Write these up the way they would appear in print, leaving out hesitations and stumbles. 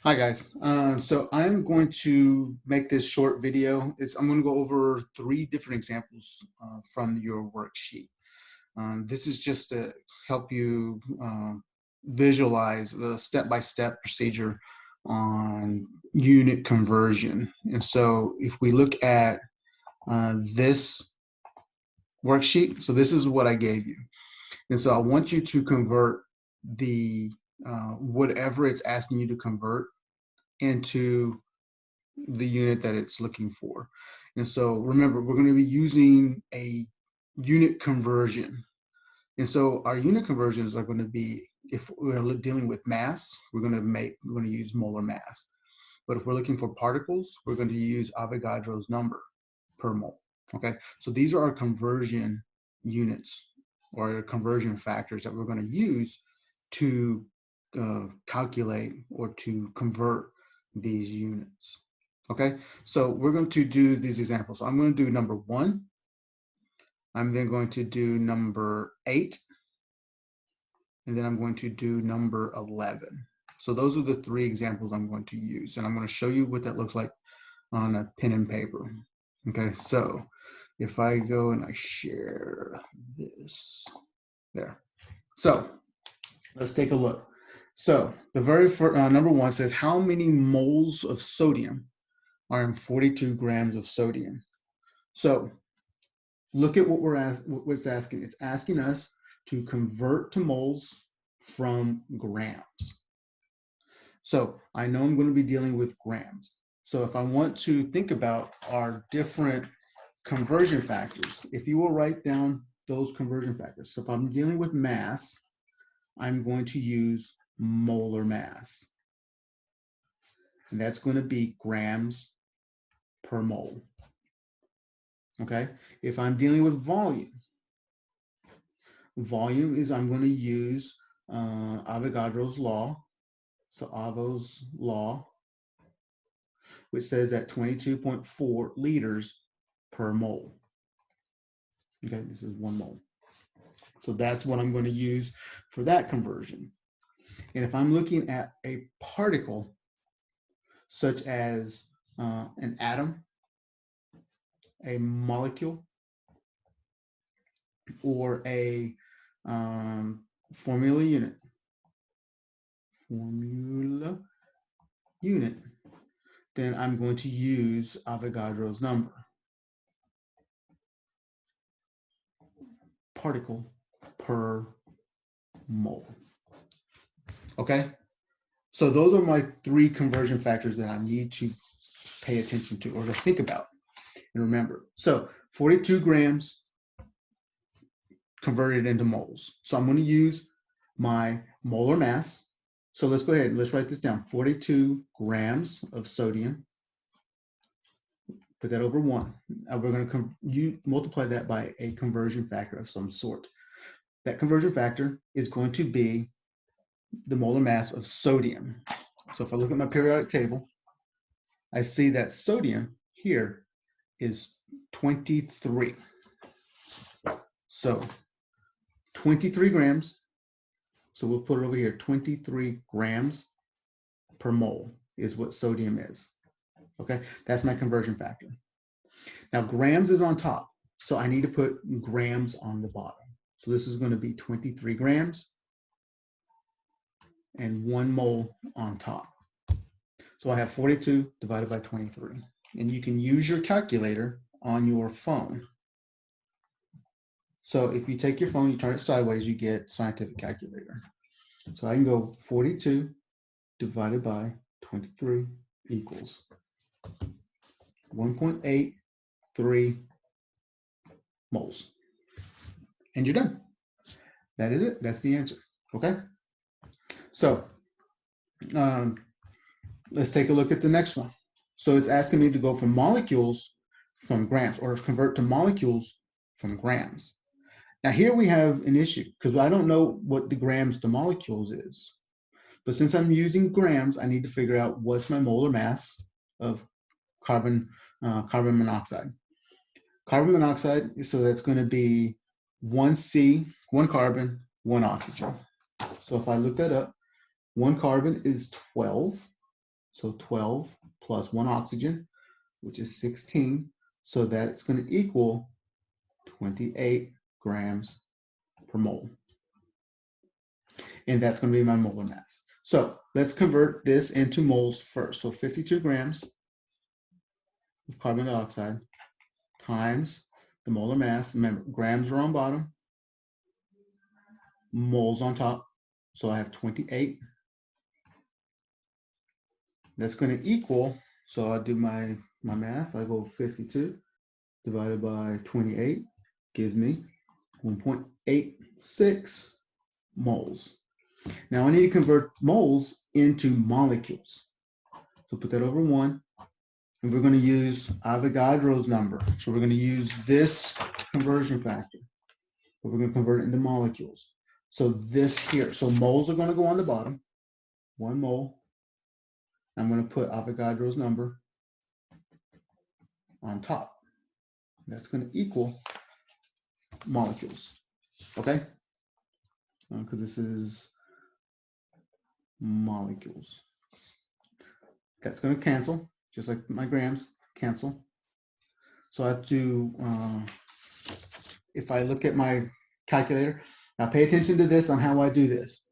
Hi guys. So I'm going to make this short video. I'm going to go over three different examples from your worksheet. This is just to help you visualize the step-by-step procedure on unit conversion. And so if we look at this worksheet, so this is what I gave you. And so I want you to convert the whatever it's asking you to convert into the unit that it's looking for. And so remember, we're going to be using a unit conversion. And so our unit conversions are going to be, if we're dealing with mass, we're going to use molar mass. But if we're looking for particles, we're going to use Avogadro's number per mole. Okay, so these are our conversion units or conversion factors that we're going to use to calculate or to convert these units. Okay, so we're going to do these examples. So I'm going to do number 1. I'm then going to do number 8. And then I'm going to do number 11. So those are the three examples I'm going to use. And I'm going to show you what that looks like on a pen and paper. Okay, so if I go and I share this there. So let's take a look. So the very first, number 1 says, how many moles of sodium are in 42 grams of sodium? So look at what what it's asking. It's asking us to convert to moles from grams. So I know I'm going to be dealing with grams. So if I want to think about our different conversion factors, if you will write down those conversion factors. So if I'm dealing with mass, I'm going to use molar mass. And that's going to be grams per mole. Okay, if I'm dealing with volume, is I'm going to use Avogadro's law. So Avo's law, which says that 22.4 liters per mole. Okay, this is 1 mole. So that's what I'm going to use for that conversion. And if I'm looking at a particle, such as an atom, a molecule, or a formula unit, then I'm going to use Avogadro's number, particle per mole. Okay, so those are my 3 conversion factors that I need to pay attention to or to think about and remember. So 42 grams converted into moles. So I'm going to use my molar mass. So let's go ahead and let's write this down. 42 grams of sodium. Put that over 1. We're going to multiply that by a conversion factor of some sort. That conversion factor is going to be the molar mass of sodium. So if I look at my periodic table, I see that sodium here is 23. So 23 grams. So we'll put it over here. 23 grams per mole is what sodium is. Okay, that's my conversion factor. Now grams is on top, so I need to put grams on the bottom. So this is going to be 23 grams and 1 mole on top. So I have 42 divided by 23. And you can use your calculator on your phone. So if you take your phone, you turn it sideways, you get scientific calculator. So I can go 42 divided by 23 equals 1.83 moles. And you're done. That is it. That's the answer. Okay. So let's take a look at the next one. So it's asking me to go from molecules from grams or convert to molecules from grams. Now here we have an issue because I don't know what the grams to molecules is. But since I'm using grams, I need to figure out what's my molar mass of carbon monoxide. Carbon monoxide, so that's going to be 1C, 1 carbon, 1 oxygen. So if I look that up, 1 carbon is 12, So 12 plus 1 oxygen, which is 16. So that's going to equal 28 grams per mole. And that's going to be my molar mass. So let's convert this into moles first. So 52 grams of carbon dioxide times the molar mass. Remember, grams are on bottom, moles on top. So I have 28. That's going to equal, so I do my math. I go 52 divided by 28 gives me 1.86 moles. Now I need to convert moles into molecules. So put that over 1. And we're going to use Avogadro's number. So we're going to use this conversion factor, but we're going to convert it into molecules. So this here, so moles are going to go on the bottom, 1 mole. I'm going to put Avogadro's number on top. That's going to equal molecules, okay? Because this is molecules. That's going to cancel, just like my grams cancel. So I have to, if I look at my calculator, now pay attention to this on how I do this,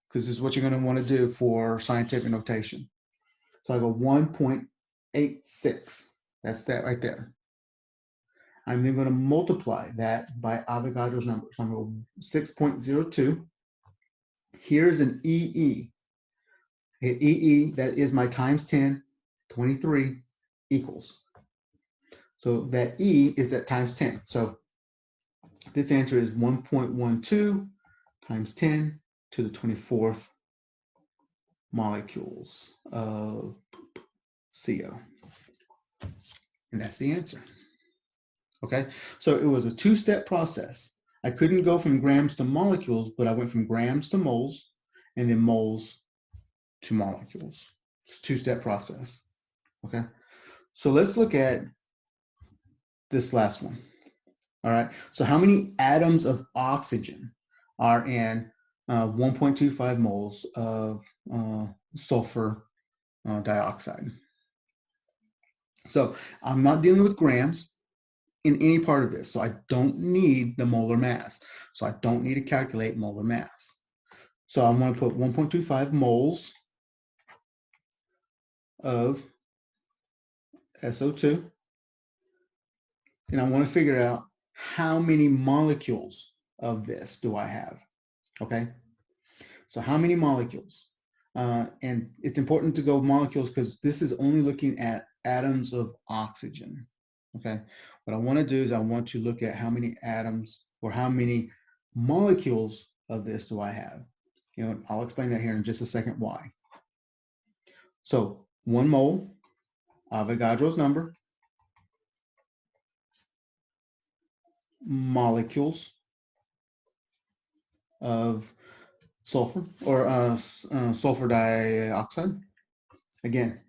because this is what you're going to want to do for scientific notation. So I go 1.86. That's that right there. I'm then going to multiply that by Avogadro's number. So I'm going to 6.02. Here's an EE. EE, that is my times 10, 23 equals. So that E is that times 10. So this answer is 1.12 times 10 to the 24th molecules of CO. And that's the answer. Okay, so it was a 2-step process. I couldn't go from grams to molecules, but I went from grams to moles and then moles to molecules. It's a 2-step process. Okay, so let's look at this last one. All right, so how many atoms of oxygen are in 1.25 moles of sulfur dioxide? So I'm not dealing with grams in any part of this, so I don't need the molar mass. So I don't need to calculate molar mass. So I'm going to put 1.25 moles of SO2, and I want to figure out how many molecules of this do I have. Okay, so how many molecules? And it's important to go molecules because this is only looking at atoms of oxygen. Okay, what I want to do is I want to look at how many atoms or how many molecules of this do I have. You know, I'll explain that here in just a second why. So 1 mole, Avogadro's number, molecules of sulfur or sulfur dioxide. Again,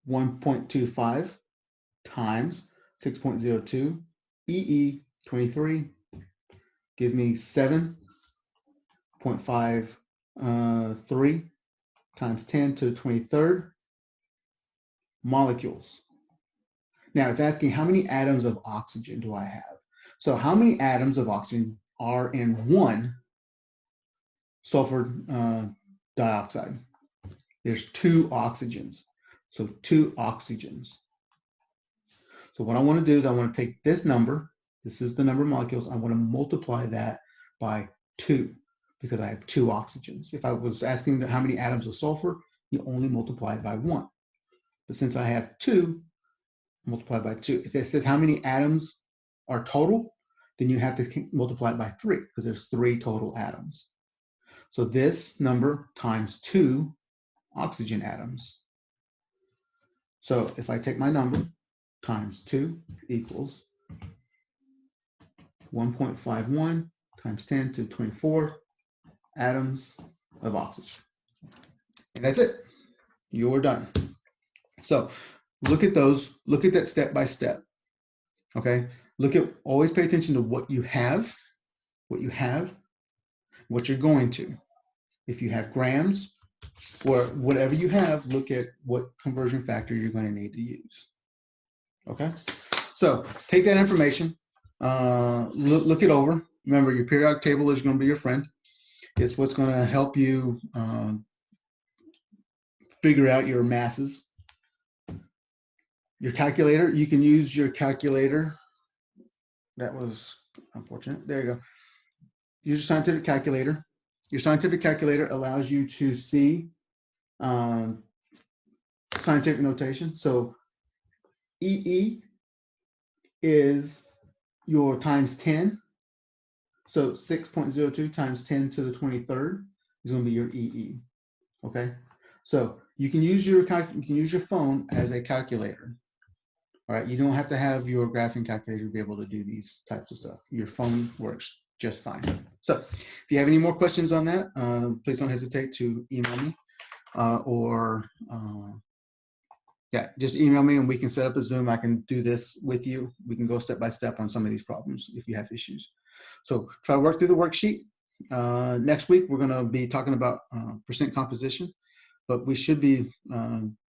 1.25 times 6.02 EE 23 gives me 7.53 times 10 to the 23rd molecules. Now it's asking how many atoms of oxygen do I have? So how many atoms of oxygen are in 1 sulfur dioxide? There's 2 oxygens. So 2 oxygens. So what I want to do is I want to take this number, this is the number of molecules, I want to multiply that by 2 because I have 2 oxygens. If I was asking how many atoms of sulfur, you only multiply it by 1. But since I have 2, multiply by 2. If it says how many atoms are total, then you have to multiply it by 3 because there's 3 total atoms. So this number times 2 oxygen atoms. So if I take my number times 2 equals 1.51 times 10 to the 24 atoms of oxygen. And that's it. You're done. So look at those, look at that step by step. Okay, always pay attention to what you have, what you're going to. If you have grams, For whatever you have, look at what conversion factor you're going to need to use. Okay, so take that information, look it over. Remember, your periodic table is going to be your friend. It's what's going to help you figure out your masses. Your calculator, you can use your calculator. That was unfortunate. There you go. Use your scientific calculator. Your scientific calculator allows you to see scientific notation. So EE is your times 10. So 6.02 times 10 to the 23rd is going to be your EE. Okay. So you can use your phone as a calculator. All right. You don't have to have your graphing calculator to be able to do these types of stuff. Your phone works just fine. So if you have any more questions on that, please don't hesitate to email me or yeah, just email me and we can set up a Zoom. I can do this with you. We can go step by step on some of these problems if you have issues. So try to work through the worksheet. Next week, we're going to be talking about percent composition, but we should be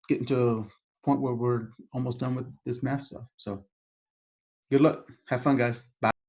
getting to a point where we're almost done with this math stuff. So good luck. Have fun, guys. Bye.